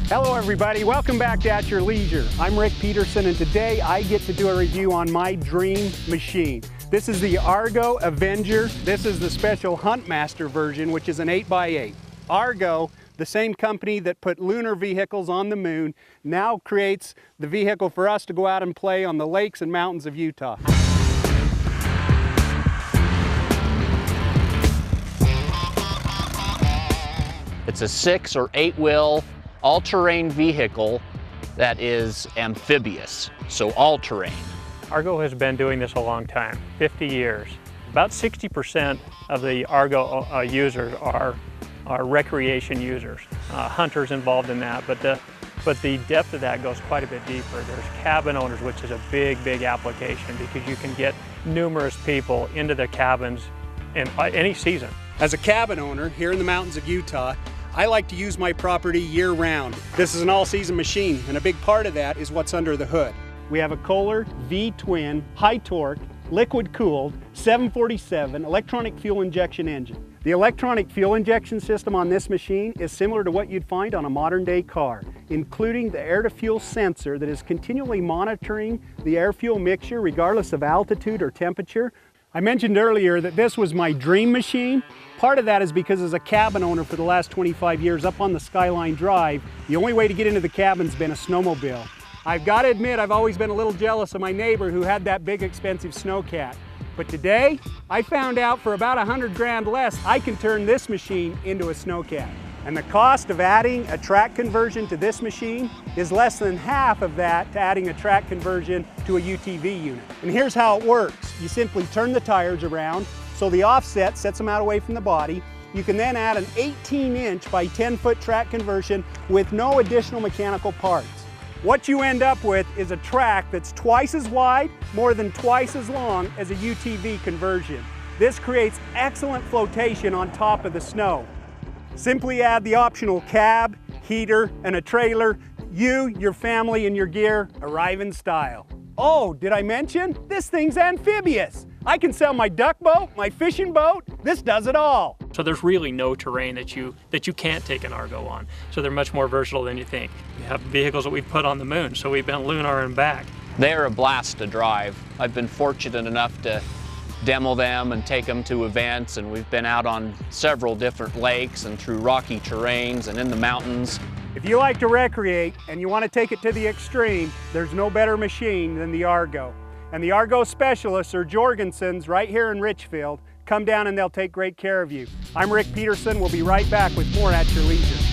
Hello everybody, welcome back to At Your Leisure. I'm Rick Peterson and today I get to do a review on my dream machine. This is the Argo Avenger. This is the special Hunt Master version, which is an 8x8. Argo, the same company that put lunar vehicles on the moon, now creates the vehicle for us to go out and play on the lakes and mountains of Utah. It's a 6 or 8 wheel all-terrain vehicle that is amphibious, so all-terrain. Argo has been doing this a long time, 50 years. About 60% of the Argo users are recreation users, hunters involved in that, but the depth of that goes quite a bit deeper. There's cabin owners, which is a big application because you can get numerous people into their cabins in any season. As a cabin owner here in the mountains of Utah, I like to use my property year-round. This is an all-season machine, and a big part of that is what's under the hood. We have a Kohler V-twin, high-torque, liquid-cooled, 747 electronic fuel injection engine. The electronic fuel injection system on this machine is similar to what you'd find on a modern-day car, including the air-to-fuel sensor that is continually monitoring the air-fuel mixture regardless of altitude or temperature. I mentioned earlier that this was my dream machine. Part of that is because as a cabin owner for the last 25 years up on the Skyline Drive, the only way to get into the cabin's been a snowmobile. I've got to admit I've always been a little jealous of my neighbor who had that big expensive snowcat. But today, I found out for about 100 grand less, I can turn this machine into a snowcat. And the cost of adding a track conversion to this machine is less than half of that to adding a track conversion to a UTV unit. And here's how it works. You simply turn the tires around so the offset sets them out away from the body. You can then add an 18-inch by 10-foot track conversion with no additional mechanical parts. What you end up with is a track that's twice as wide, more than twice as long as a UTV conversion. This creates excellent flotation on top of the snow. Simply add the optional cab, heater, and a trailer. You, your family, and your gear arrive in style. Oh, did I mention? This thing's amphibious. I can sell my duck boat, my fishing boat. This does it all. So there's really no terrain that you can't take an Argo on. So they're much more versatile than you think. We have vehicles that we've put on the moon, so we've been lunar and back. They're a blast to drive. I've been fortunate enough to demo them and take them to events, and we've been out on several different lakes and through rocky terrains and in the mountains. If you like to recreate and you want to take it to the extreme, there's no better machine than the Argo. And the Argo specialists are Jorgensen's right here in Richfield. Come down and they'll take great care of you. I'm Rick Peterson. We'll be right back with more At Your Leisure.